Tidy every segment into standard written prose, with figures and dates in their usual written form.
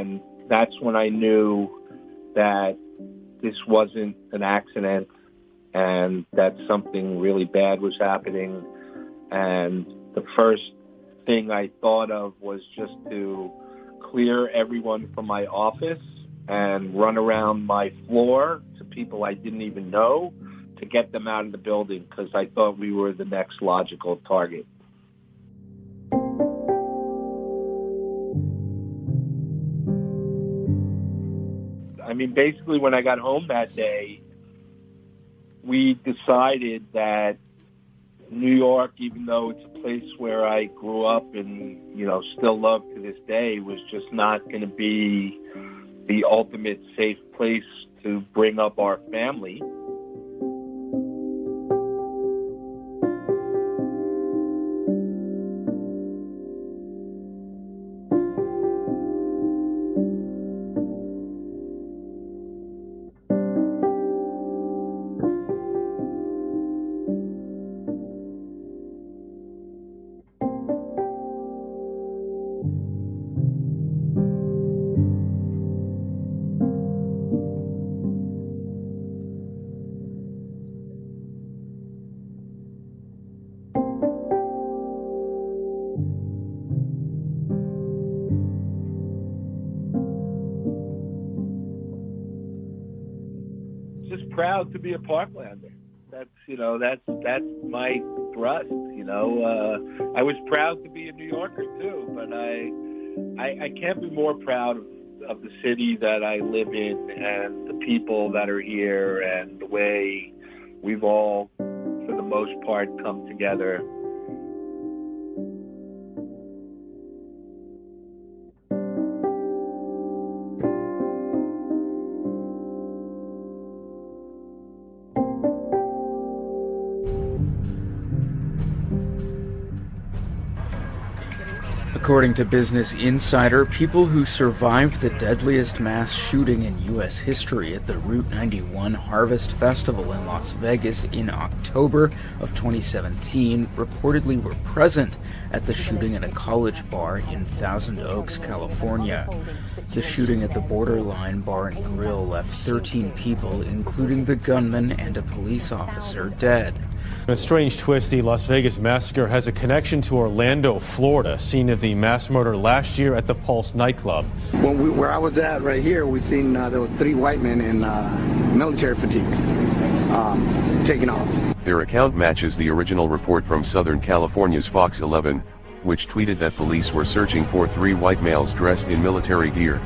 And that's when I knew that this wasn't an accident and that something really bad was happening. And the first thing I thought of was just to clear everyone from my office and run around my floor to people I didn't even know to get them out of the building, because I thought we were the next logical target. I mean, basically when I got home that day, we decided that New York, even though it's a place where I grew up and, you know, still love to this day, was just not going to be the ultimate safe place to bring up our family. Just proud to be a Parklander. That's my thrust. I was proud to be a New Yorker too, but I can't be more proud of the city that I live in and the people that are here and the way we've all, for the most part, come together. According to Business Insider, people who survived the deadliest mass shooting in U.S. history at the Route 91 Harvest Festival in Las Vegas in October of 2017 reportedly were present at the shooting at a college bar in Thousand Oaks, California. The shooting at the Borderline Bar and Grill left 13 people, including the gunman and a police officer, dead. In a strange twist, the Las Vegas massacre has a connection to Orlando, Florida, scene of the mass murder last year at the Pulse nightclub. Where I was at right here, we seen there were 3 white men in military fatigues taking off. Their account matches the original report from Southern California's Fox 11, which tweeted that police were searching for 3 white males dressed in military gear.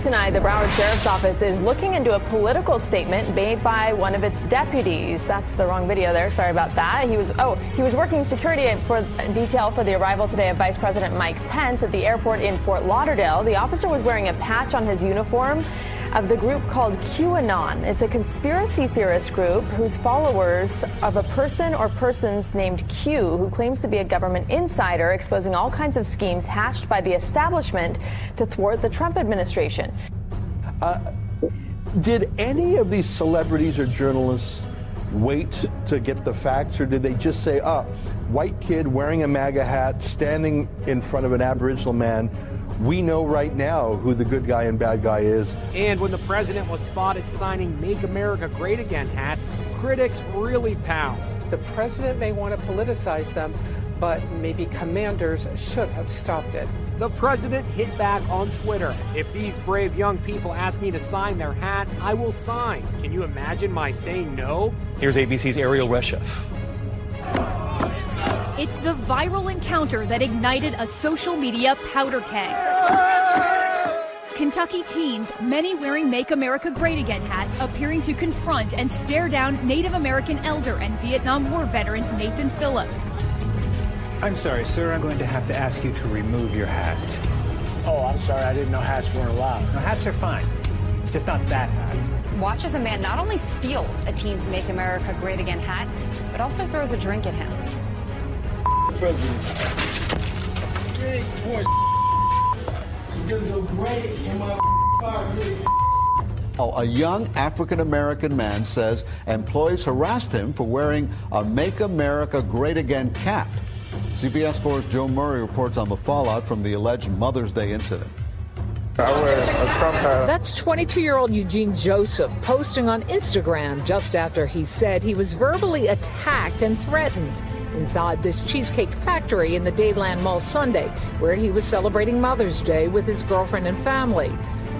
Tonight, the Broward Sheriff's Office is looking into a political statement made by one of its deputies. That's the wrong video there. Sorry about that. He was working security for detail for the arrival today of Vice President Mike Pence at the airport in Fort Lauderdale. The officer was wearing a patch on his uniform of the group called QAnon. It's a conspiracy theorist group whose followers of a person or persons named Q, who claims to be a government insider, exposing all kinds of schemes hatched by the establishment to thwart the Trump administration. Did any of these celebrities or journalists wait to get the facts, or did they just say, white kid wearing a MAGA hat, standing in front of an Aboriginal man, we know right now who the good guy and bad guy is? And when the president was spotted signing Make America Great Again hats, critics really pounced. The president may want to politicize them, but maybe commanders should have stopped it. The president hit back on Twitter. If these brave young people ask me to sign their hat, I will sign. Can you imagine my saying no? Here's ABC's Ariel Reshef. It's the viral encounter that ignited a social media powder keg. Kentucky teens, many wearing Make America Great Again hats, appearing to confront and stare down Native American elder and Vietnam War veteran Nathan Phillips. I'm sorry, sir. I'm going to have to ask you to remove your hat. Oh, I'm sorry. I didn't know hats weren't allowed. No, hats are fine. Just not that hat. Watch as a man not only steals a teen's Make America Great Again hat, but also throws a drink at him. President. Really support it's gonna go great in my A young African-American man says employees harassed him for wearing a Make America Great Again cap. CBS 4's Joe Murray reports on the fallout from the alleged Mother's Day incident. I wear a Trump hat. That's 22-year-old Eugene Joeseph posting on Instagram just after he said he was verbally attacked and threatened inside this cheesecake factory in the Dadeland Mall Sunday, where he was celebrating Mother's Day with his girlfriend and family.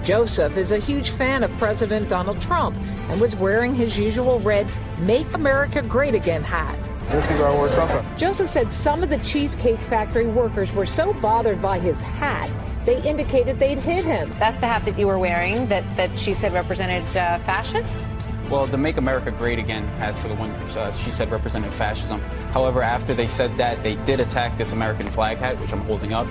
Joeseph is a huge fan of President Donald Trump and was wearing his usual red Make America Great Again hat. Just because I wore Trump hat. Joseph said some of the Cheesecake Factory workers were so bothered by his hat, they indicated they'd hit him. That's the hat that you were wearing that she said represented fascists? Well, the Make America Great Again hats were the one she said represented fascism. However, after they said that, they did attack this American flag hat, which I'm holding up,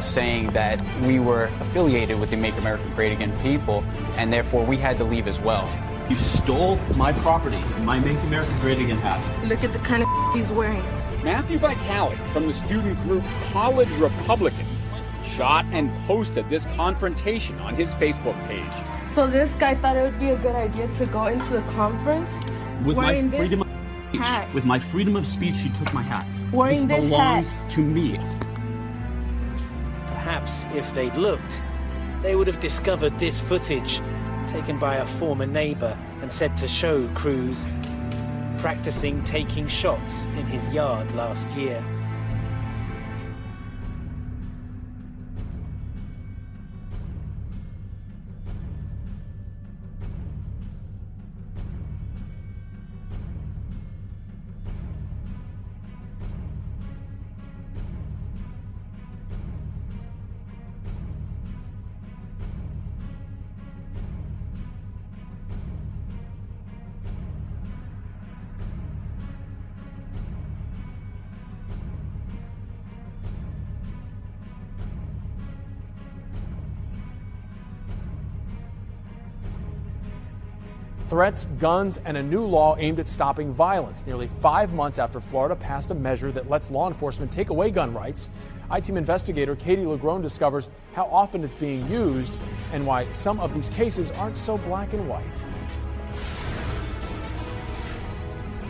saying that we were affiliated with the Make America Great Again people, and therefore we had to leave as well. You stole my property, my Make America Great Again hat. Look at the kind of he's wearing. Matthew Vitale from the student group College Republicans shot and posted this confrontation on his Facebook page. So this guy thought it would be a good idea to go into the conference with wearing my freedom of speech. Hat. With my freedom of speech, he took my hat. Wearing this belongs hat to me. Perhaps if they'd looked, they would have discovered this footage taken by a former neighbor and said to show Cruz practicing taking shots in his yard last year. Threats, guns, and a new law aimed at stopping violence. Nearly 5 months after Florida passed a measure that lets law enforcement take away gun rights, I-Team investigator Katie Legrone discovers how often it's being used and why some of these cases aren't so black and white.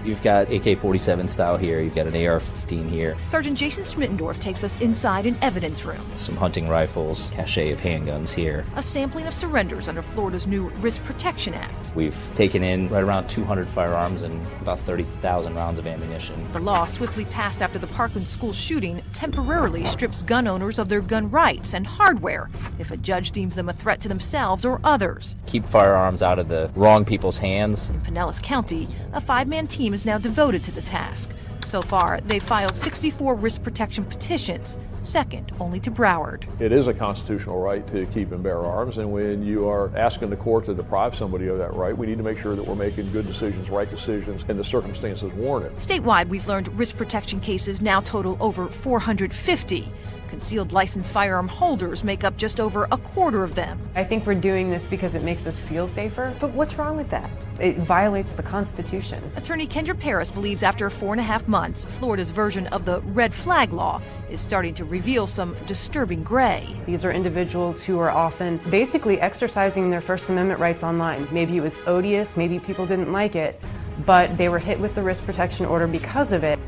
You've got AK-47 style here, you've got an AR-15 here. Sergeant Jason Schmittendorf takes us inside an evidence room. Some hunting rifles, cache of handguns here. A sampling of surrenders under Florida's new Risk Protection Act. We've taken in right around 200 firearms and about 30,000 rounds of ammunition. The law, swiftly passed after the Parkland school shooting, temporarily strips gun owners of their gun rights and hardware if a judge deems them a threat to themselves or others. Keep firearms out of the wrong people's hands. In Pinellas County, a 5-man team is now devoted to the task. So far, they've filed 64 risk protection petitions, second only to Broward. It is a constitutional right to keep and bear arms, and when you are asking the court to deprive somebody of that right, we need to make sure that we're making good decisions, right decisions, and the circumstances warrant it. Statewide, we've learned risk protection cases now total over 450. Concealed license firearm holders make up just over a quarter of them. I think we're doing this because it makes us feel safer. But what's wrong with that? It violates the Constitution. Attorney Kendra Paris believes after 4.5 months, Florida's version of the red flag law is starting to reveal some disturbing gray. These are individuals who are often basically exercising their First Amendment rights online. Maybe it was odious, maybe people didn't like it, but they were hit with the risk protection order because of it.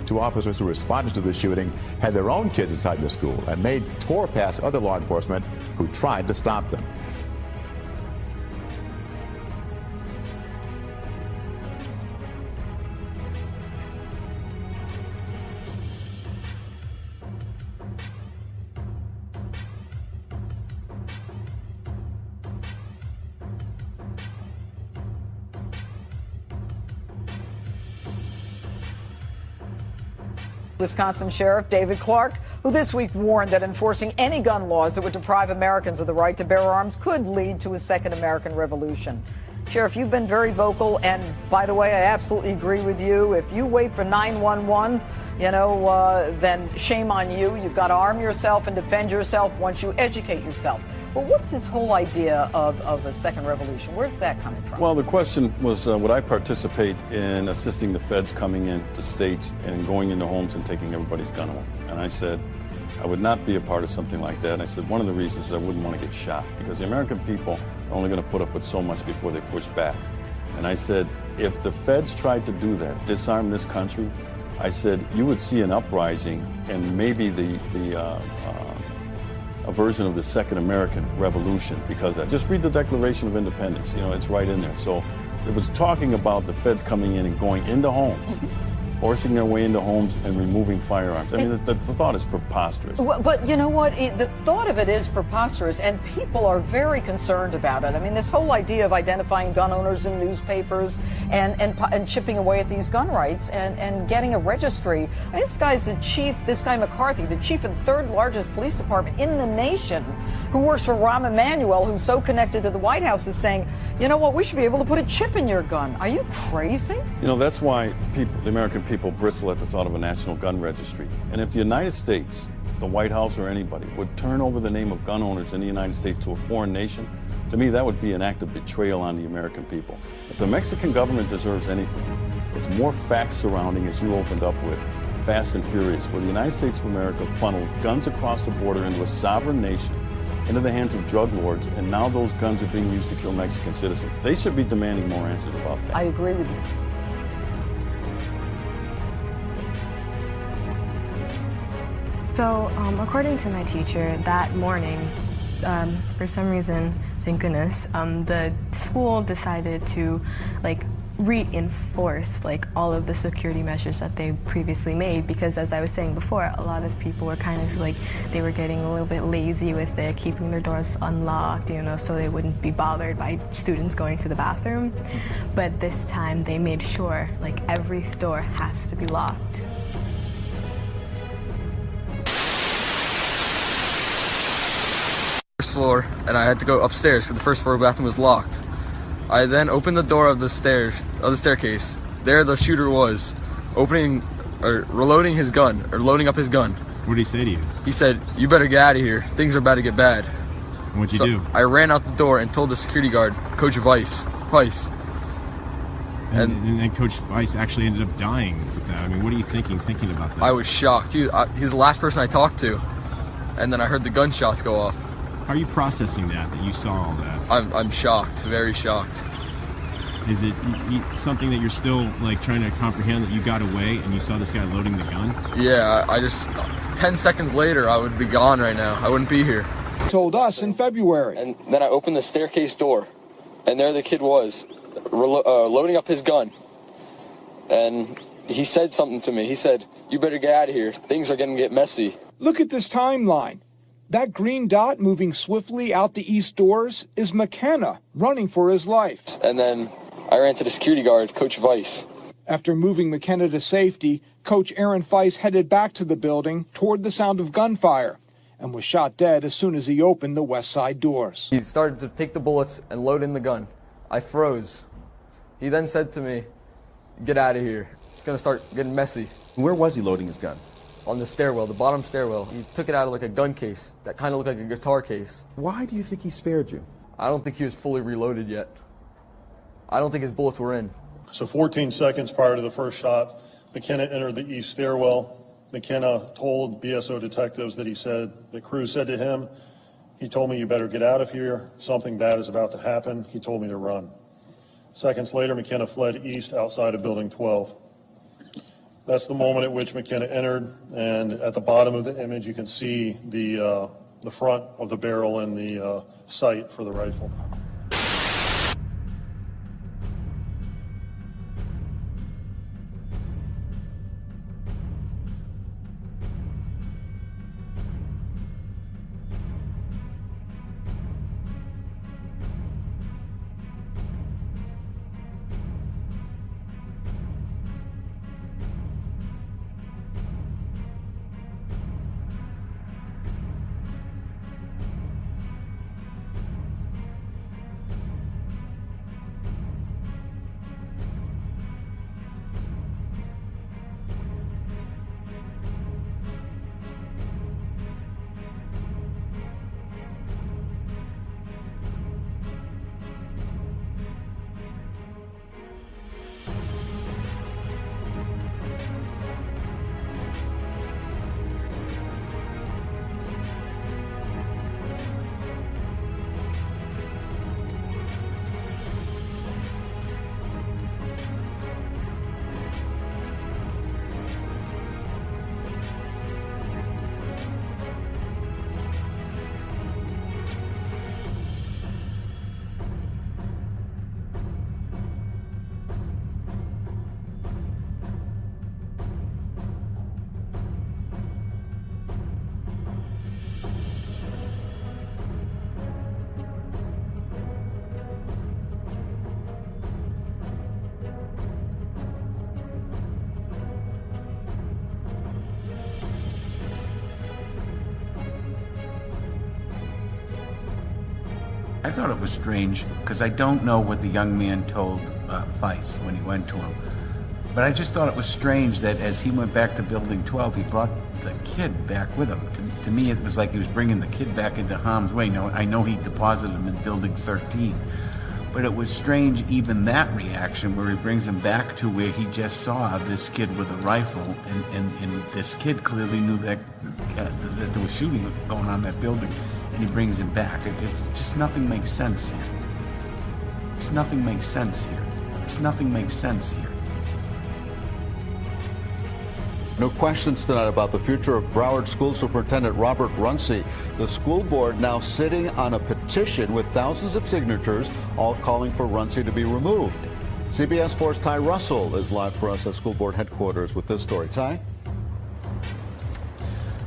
Two officers who responded to the shooting had their own kids inside the school, and they tore past other law enforcement who tried to stop them. Wisconsin Sheriff David Clark, who this week warned that enforcing any gun laws that would deprive Americans of the right to bear arms could lead to a second American Revolution. Sheriff, you've been very vocal, and by the way, I absolutely agree with you. If you wait for 911, then shame on you. You've got to arm yourself and defend yourself once you educate yourself. But what's this whole idea of a second revolution? Where's that coming from? Well, the question was, would I participate in assisting the feds coming into states and going into homes and taking everybody's gun away? And I said, I would not be a part of something like that. And I said, one of the reasons is I wouldn't want to get shot, because the American people are only going to put up with so much before they push back. And I said, if the feds tried to do that, disarm this country, I said, you would see an uprising and maybe a version of the Second American Revolution because of that. Just read the Declaration of Independence. You know, it's right in there. So it was talking about the feds coming in and going into homes, forcing their way into homes and removing firearms. I mean, the thought is preposterous. But you know what? The thought of it is preposterous, and people are very concerned about it. I mean, this whole idea of identifying gun owners in newspapers and chipping away at these gun rights and getting a registry. I mean, this guy's the chief, this guy McCarthy, the chief and third largest police department in the nation, who works for Rahm Emanuel, who's so connected to the White House, is saying, you know what, we should be able to put a chip in your gun. Are you crazy? You know, that's why people, the American people, bristle at the thought of a national gun registry. And if the United States, the White House or anybody, would turn over the name of gun owners in the United States to a foreign nation, to me that would be an act of betrayal on the American people. If the Mexican government deserves anything, it's more facts surrounding, as you opened up with, Fast and Furious, where the United States of America funneled guns across the border into a sovereign nation, into the hands of drug lords, and now those guns are being used to kill Mexican citizens. They should be demanding more answers about that. I agree with you. So, according to my teacher, that morning, for some reason, thank goodness, the school decided to, reinforce, all of the security measures that they previously made, because, as I was saying before, a lot of people were kind of they were getting a little bit lazy with it, keeping their doors unlocked, so they wouldn't be bothered by students going to the bathroom. But this time, they made sure, every door has to be locked. First floor, and I had to go upstairs because the first floor bathroom was locked. I then opened the door of the staircase. There the shooter was, reloading his gun, or loading up his gun. What did he say to you? He said, "You better get out of here. Things are about to get bad." What'd you do? I ran out the door and told the security guard, Coach Weiss. And then Coach Weiss actually ended up dying with that. I mean, what are you thinking about that? I was shocked. He's the last person I talked to. And then I heard the gunshots go off. How are you processing that you saw all that? I'm shocked, very shocked. Is it something that you're still trying to comprehend, that you got away and you saw this guy loading the gun? Yeah, I just 10 seconds later I would be gone right now. I wouldn't be here. Told us in February. And then I opened the staircase door, and there the kid was, loading up his gun. And he said something to me. He said, "You better get out of here. Things are going to get messy." Look at this timeline. That green dot moving swiftly out the east doors is McKenna running for his life. And then I ran to the security guard, Coach Weiss. After moving McKenna to safety, Coach Aaron Weiss headed back to the building toward the sound of gunfire and was shot dead as soon as he opened the west side doors. He started to take the bullets and load in the gun. I froze. He then said to me, "Get out of here. It's going to start getting messy." Where was he loading his gun? On the stairwell, the bottom stairwell. He took it out of a gun case that kind of looked like a guitar case. Why do you think he spared you? I don't think he was fully reloaded yet. I don't think his bullets were in. So 14 seconds prior to the first shot, McKenna entered the east stairwell. McKenna told BSO detectives that Cruz said to him, "He told me you better get out of here. Something bad is about to happen. He told me to run." Seconds later, McKenna fled east outside of Building 12. That's the moment at which McKenna entered, and at the bottom of the image you can see the front of the barrel and the sight for the rifle. I thought it was strange because I don't know what the young man told Feist when he went to him. But I just thought it was strange that as he went back to Building 12, he brought the kid back with him. To me, it was like he was bringing the kid back into harm's way. Now, I know he deposited him in Building 13. But it was strange, even that reaction, where he brings him back to where he just saw this kid with a rifle, and this kid clearly knew that there was shooting going on in that building, and he brings him back. It just nothing makes sense here. Just nothing makes sense here. Just nothing makes sense here. No questions tonight about the future of Broward School Superintendent Robert Runcie. The school board now sitting on a petition with thousands of signatures, all calling for Runcie to be removed. CBS 4's Ty Russell is live for us at school board headquarters with this story. Ty?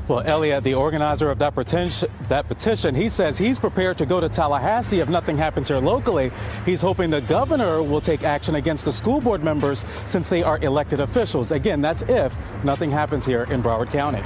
Well, Elliot, the organizer of that petition, he says he's prepared to go to Tallahassee if nothing happens here locally. He's hoping the governor will take action against the school board members since they are elected officials. Again, that's if nothing happens here in Broward County.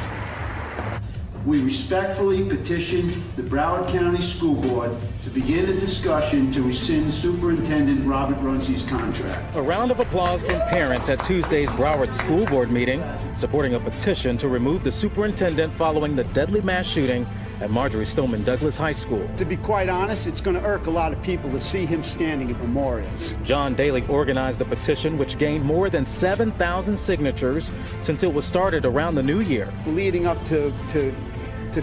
We respectfully petition the Broward County School Board to begin a discussion to rescind Superintendent Robert Runcie's contract. A round of applause from parents at Tuesday's Broward School Board meeting, supporting a petition to remove the superintendent following the deadly mass shooting at Marjorie Stoneman Douglas High School. To be quite honest, it's going to irk a lot of people to see him standing at memorials. John Daly organized the petition, which gained more than 7,000 signatures since it was started around the new year. Leading up to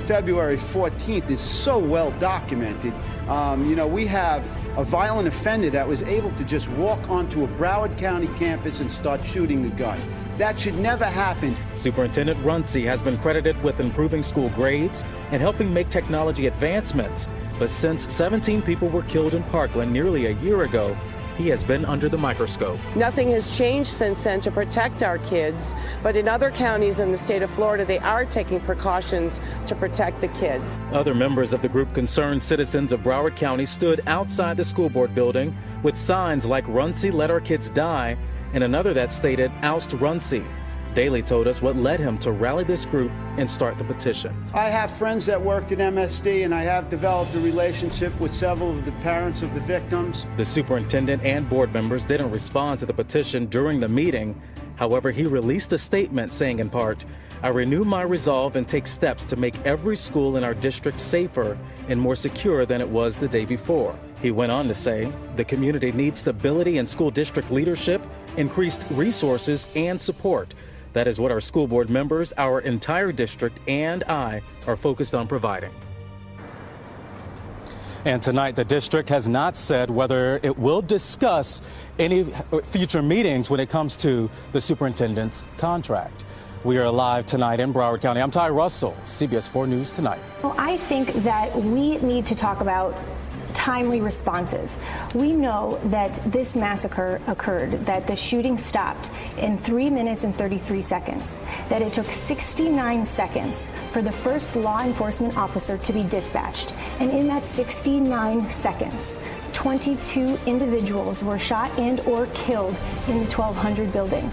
February 14th is so well documented. We have a violent offender that was able to just walk onto a Broward County campus and start shooting the gun. That should never happen. Superintendent Runcie has been credited with improving school grades and helping make technology advancements. But since 17 people were killed in Parkland nearly a year ago, he has been under the microscope. Nothing has changed since then to protect our kids, but in other counties in the state of Florida, they are taking precautions to protect the kids. Other members of the group Concerned Citizens of Broward County stood outside the school board building with signs like "Runcie, let our kids die," and another that stated "Oust Runcie." Daly told us what led him to rally this group and start the petition. I have friends that worked at MSD, and I have developed a relationship with several of the parents of the victims. The superintendent and board members didn't respond to the petition during the meeting. However, he released a statement saying in part, "I renew my resolve and take steps to make every school in our district safer and more secure than it was the day before." He went on to say, "The community needs stability in school district leadership, increased resources, and support. That is what our school board members, our entire district, and I are focused on providing." And tonight, the district has not said whether it will discuss any future meetings when it comes to the superintendent's contract. We are live tonight in Broward County. I'm Ty Russell, CBS 4 News Tonight. Well, I think that we need to talk about timely responses. We know that this massacre occurred, that the shooting stopped in 3 minutes and 33 seconds, that it took 69 seconds for the first law enforcement officer to be dispatched. And in that 69 seconds, 22 individuals were shot and or killed in the 1200 building.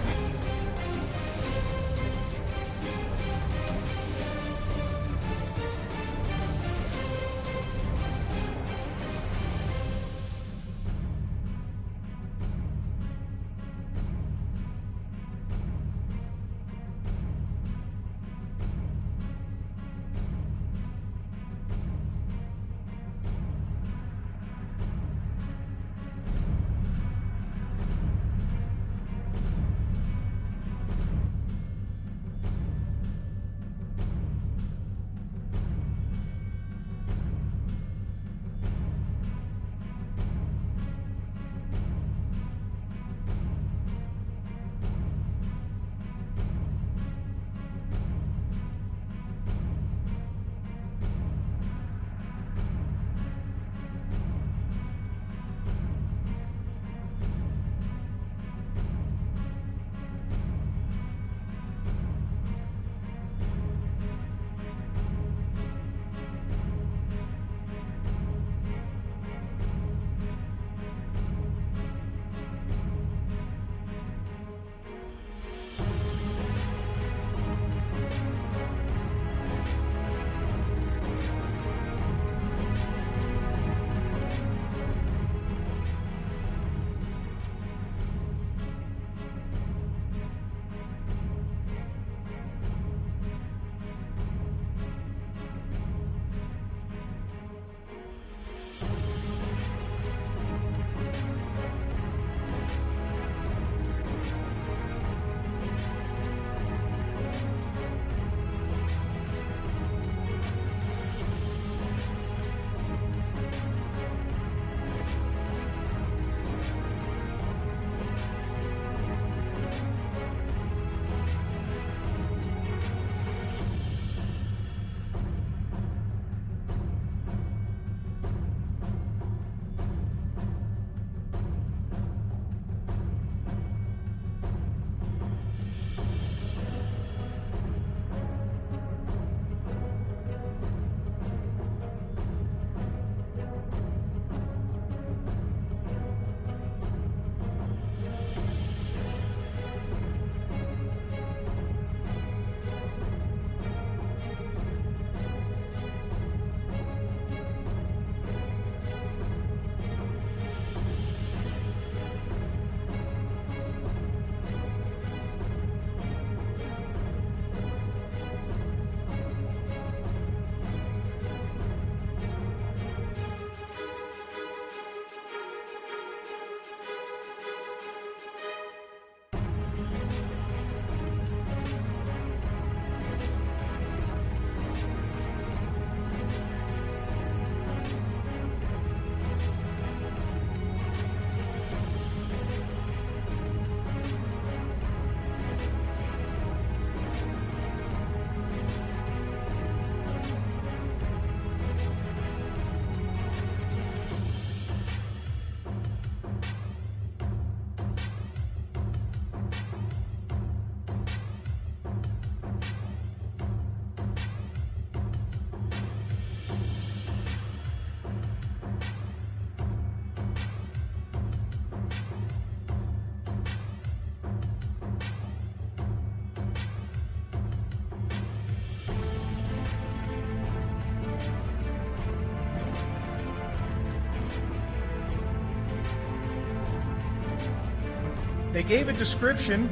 They gave a description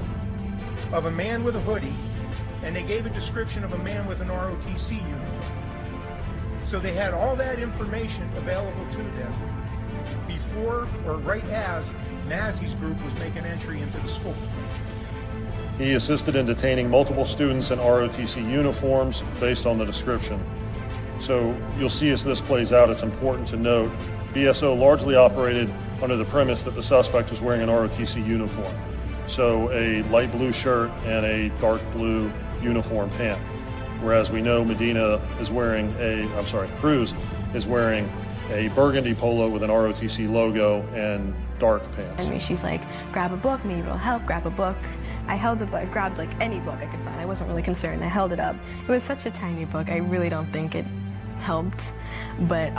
of a man with a hoodie, and they gave a description of a man with an ROTC uniform. So they had all that information available to them before or right as Mazzy's group was making entry into the school. He assisted in detaining multiple students in ROTC uniforms based on the description. So you'll see as this plays out, it's important to note, BSO largely operated under the premise that the suspect was wearing an ROTC uniform. So a light blue shirt and a dark blue uniform pant. Whereas we know Cruz is wearing a burgundy polo with an ROTC logo and dark pants. And she's like, grab a book, maybe it'll help, grab a book. I held a book, I grabbed like any book I could find. I wasn't really concerned. I held it up. It was such a tiny book. I really don't think it helped, but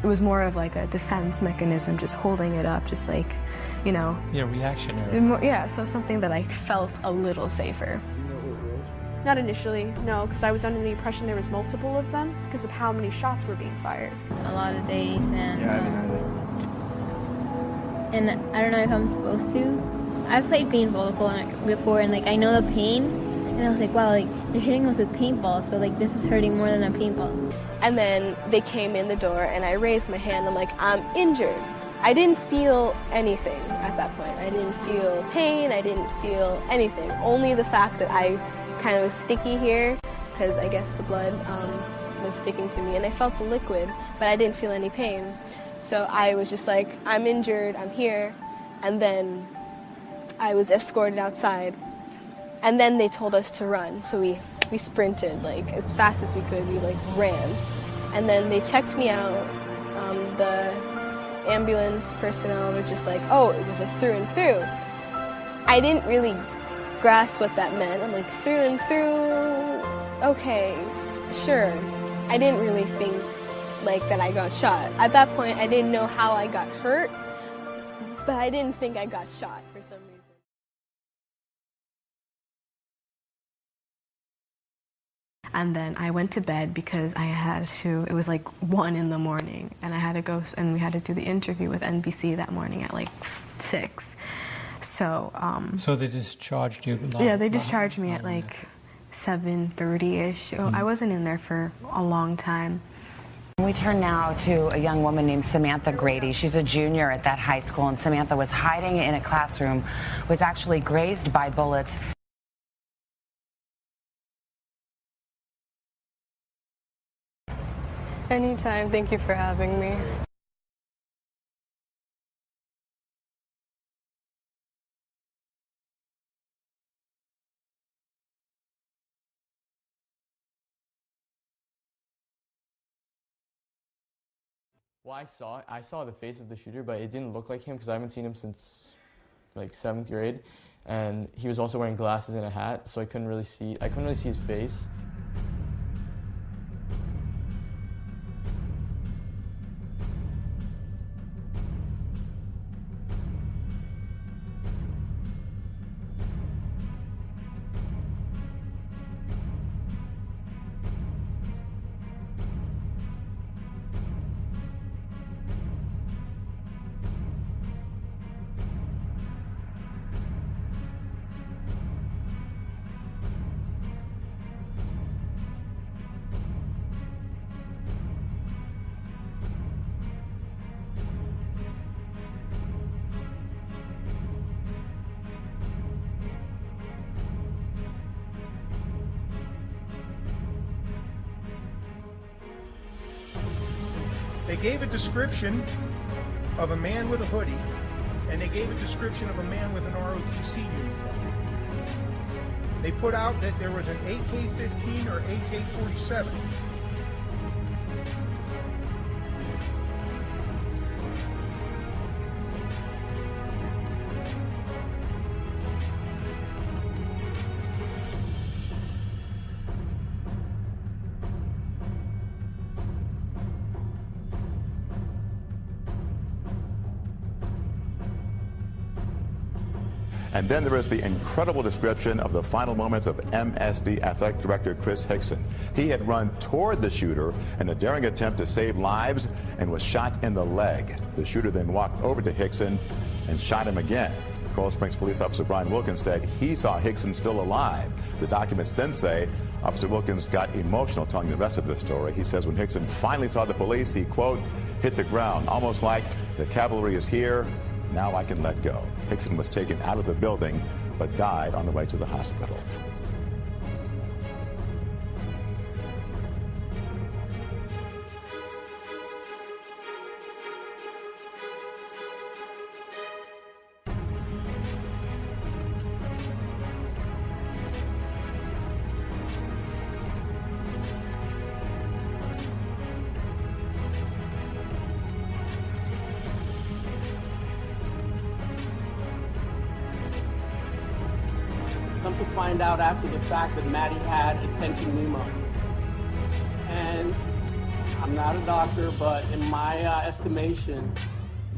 it was more of like a defense mechanism, just holding it up, just like, you know. Yeah, reactionary. Yeah, so something that I felt a little safer. Not initially, no, because I was under the impression there was multiple of them because of how many shots were being fired. A lot of days, and I don't know if I'm supposed to. I've played paintball before, and like I know the pain, and I was like, wow, like they're hitting us with paintballs, but like this is hurting more than a paintball. And then they came in the door, and I raised my hand. I'm like, I'm injured. I didn't feel anything at that point. I didn't feel pain. I didn't feel anything. Only the fact that I kind of was sticky here, because I guess the blood was sticking to me, and I felt the liquid, but I didn't feel any pain. So I was just like, I'm injured, I'm here, and then I was escorted outside, and then they told us to run, so we sprinted like as fast as we could. We like ran, and then they checked me out. The ambulance personnel were just like, oh, it was a through and through. I didn't really grasp what that meant. I'm like, through and through, okay, sure. I didn't really think like that I got shot. At that point, I didn't know how I got hurt, but I didn't think I got shot for some reason. And then I went to bed because I had to, it was like 1 in the morning, and I had to go, and we had to do the interview with NBC that morning at like 6. So, so they discharged you? Yeah, they discharged me at like 7:30-ish. I wasn't in there for a long time. We turn now to a young woman named Samantha Grady. She's a junior at that high school, and Samantha was hiding in a classroom, was actually grazed by bullets. Anytime. Thank you for having me. Well, I saw the face of the shooter, but it didn't look like him because I haven't seen him since like 7th grade, and he was also wearing glasses and a hat, so I couldn't really see his face. They gave a description of a man with a hoodie, and they gave a description of a man with an ROTC uniform. They put out that there was an AK-15 or AK-47. And then there is the incredible description of the final moments of MSD Athletic Director Chris Hickson. He had run toward the shooter in a daring attempt to save lives and was shot in the leg. The shooter then walked over to Hickson and shot him again. Coral Springs police officer Brian Wilkins said he saw Hickson still alive. The documents then say Officer Wilkins got emotional telling the rest of the story. He says when Hickson finally saw the police, he, quote, hit the ground, almost like the cavalry is here, now I can let go. Hickson was taken out of the building, but died on the way to the hospital. Come to find out after the fact that Maddie had a tension pneumo. And I'm not a doctor, but in my estimation,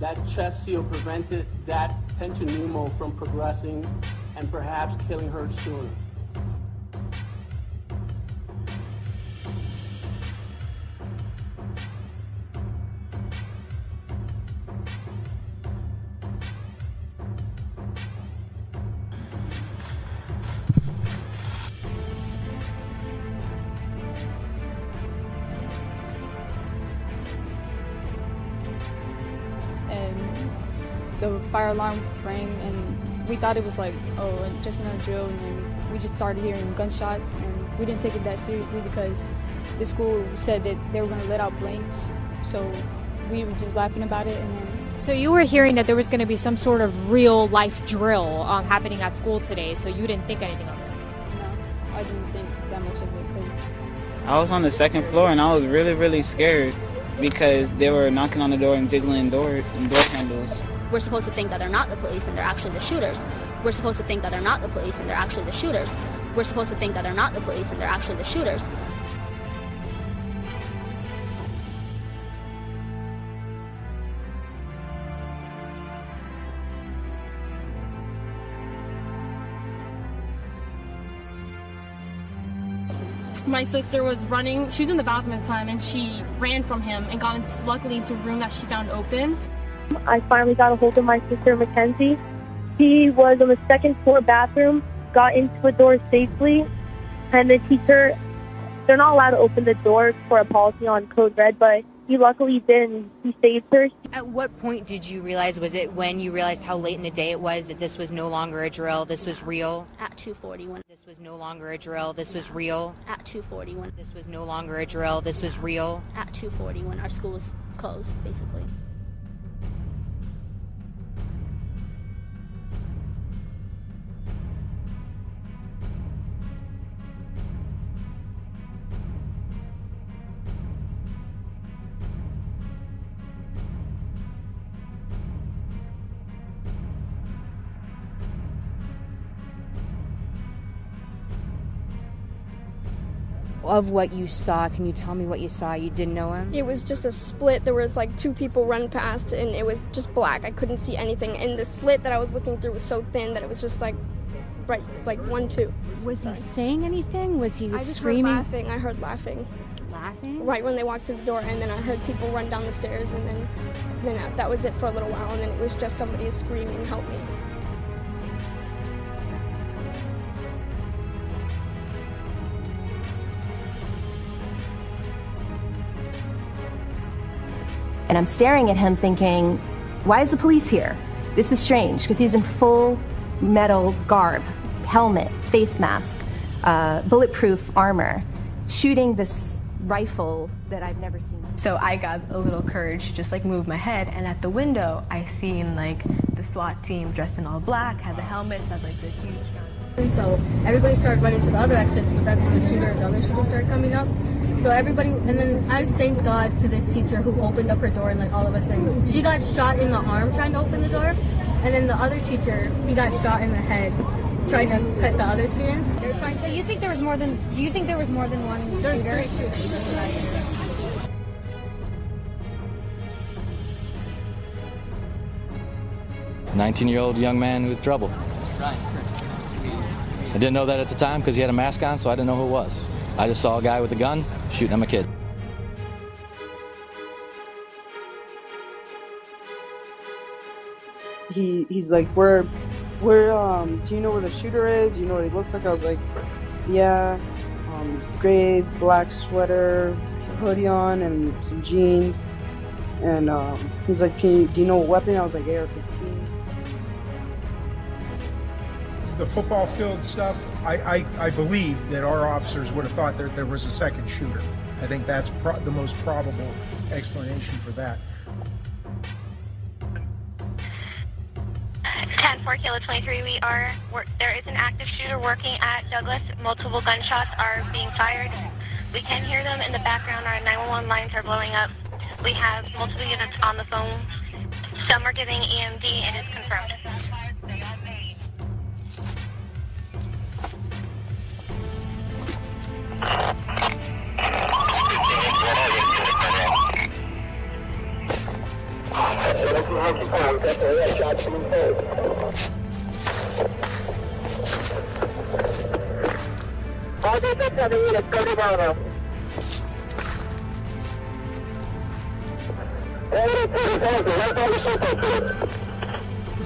that chest seal prevented that tension pneumo from progressing and perhaps killing her sooner. The fire alarm rang, and we thought it was like, oh, just another drill, and then we just started hearing gunshots, and we didn't take it that seriously because the school said that they were going to let out blanks, so we were just laughing about it. And then so you were hearing that there was going to be some sort of real life drill happening at school today, so you didn't think anything of it? No, I didn't think that much of it because I was on the second floor and I was really scared because they were knocking on the door and jiggling door handles. We're supposed to think that they're not the police and they're actually the shooters. We're supposed to think that they're not the police and they're actually the shooters. We're supposed to think that they're not the police and they're actually the shooters. My sister was running, she was in the bathroom at the time, and she ran from him and got luckily into a room that she found open. I finally got a hold of my sister, Mackenzie. He was on the second floor bathroom, got into a door safely, and the teacher, they're not allowed to open the door for a policy on code red, but he luckily did, and he saved her. At what point did you realize, was it when you realized how late in the day it was, that this was no longer a drill, this was real? At 2:41. This was no longer a drill, this was real? At 2:41. This was no longer a drill, this was real? At 2:41. Our school was closed, basically. Of what you saw, can you tell me what you saw? You didn't know him? It was just a split. There was like two people run past, and it was just black. I couldn't see anything, and the slit that I was looking through was so thin that it was just like, right, like 1, 2. Was he saying anything? Was he screaming? I heard laughing. Laughing? Right when they walked through the door, and then I heard people run down the stairs, and then that was it for a little while, and then it was just somebody screaming, "Help me." And I'm staring at him thinking, why is the police here? This is strange, because he's in full metal garb, helmet, face mask, bulletproof armor, shooting this rifle that I've never seen. So I got a little courage, just like move my head, and at the window I seen like the SWAT team dressed in all black, had the helmets, had like the huge gun. And so everybody started running to the other exits, but that's when the other shooter started coming up. So everybody, and then I thank God to this teacher who opened up her door and like all of us things. She got shot in the arm trying to open the door, and then the other teacher, he got shot in the head trying to cut the other students. So you think there was more than? Do you think there was more than one? There's shooter? 3 shooters. 19-year-old young man with trouble. I didn't know that at the time because he had a mask on, so I didn't know who it was. I just saw a guy with a gun shooting at my kid. he's like, where do you know where the shooter is? Do you know what he looks like? I was like, yeah. He's gray, black sweater, hoodie on, and some jeans. And he's like, do you know what weapon? I was like, AR-15. The football field stuff, I believe that our officers would have thought that there was a second shooter. I think that's the most probable explanation for that. 10-4-Kilo-23, there is an active shooter working at Douglas. Multiple gunshots are being fired. We can hear them in the background. Our 911 lines are blowing up. We have multiple units on the phone. Some are giving EMD and it's confirmed.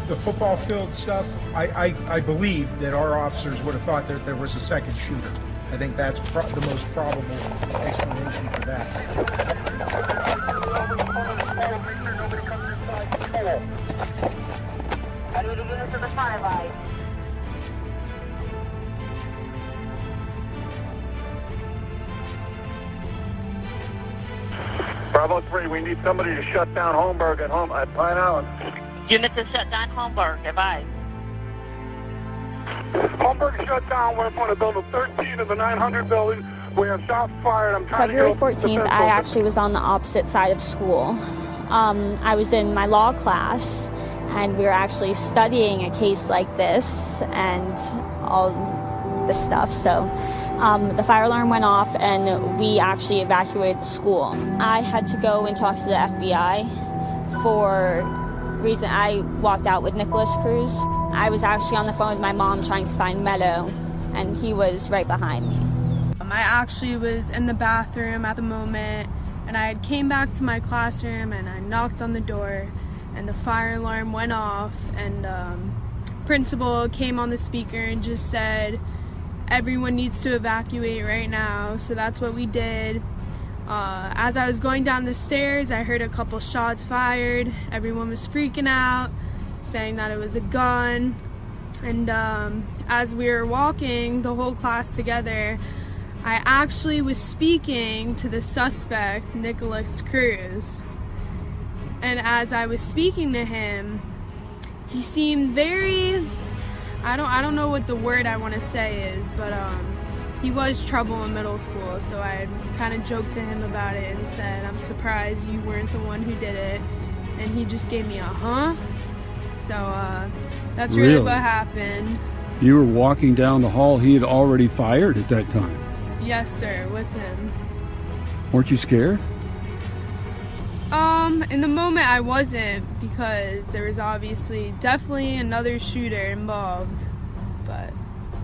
The football field stuff, I believe that our officers would have thought that there was a second shooter. I think that's the most probable explanation for that. I need to get into the firelight. Bravo 3, we need somebody to shut down Holmberg at Pine Island. Unit to shut down Holmberg, advise. Holmberg shut down. We're up on building 13 of the 900 building. We have shots fired. I'm trying February to get 14th, I actually was on the opposite side of school. I was in my law class, and we were actually studying a case like this and all this stuff. So the fire alarm went off, and we actually evacuated the school. I had to go and talk to the FBI for reason. I walked out with Nicholas Cruz. I was actually on the phone with my mom trying to find Meadow, and he was right behind me. I actually was in the bathroom at the moment, and I came back to my classroom and I knocked on the door, and the fire alarm went off, and principal came on the speaker and just said everyone needs to evacuate right now. So that's what we did. As I was going down the stairs, I heard a couple shots fired. Everyone was freaking out, saying that it was a gun. And as we were walking, the whole class together, I actually was speaking to the suspect, Nicholas Cruz. And as I was speaking to him, he seemed very, I don't know what the word I want to say is, but he was trouble in middle school. So I kind of joked to him about it and said, I'm surprised you weren't the one who did it. And he just gave me a huh. So that's really what happened. You were walking down the hall. He had already fired at that time. Yes, sir, with him. Weren't you scared? In the moment I wasn't, because there was obviously definitely another shooter involved, but...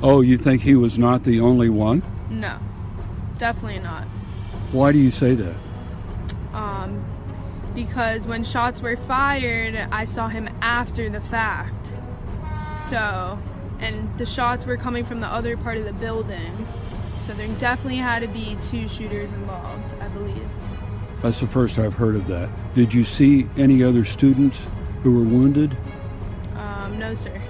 Oh, you think he was not the only one? No, definitely not. Why do you say that? Because when shots were fired, I saw him after the fact. So, and the shots were coming from the other part of the building. So there definitely had to be two shooters involved, I believe. That's the first I've heard of that. Did you see any other students who were wounded? No, sir.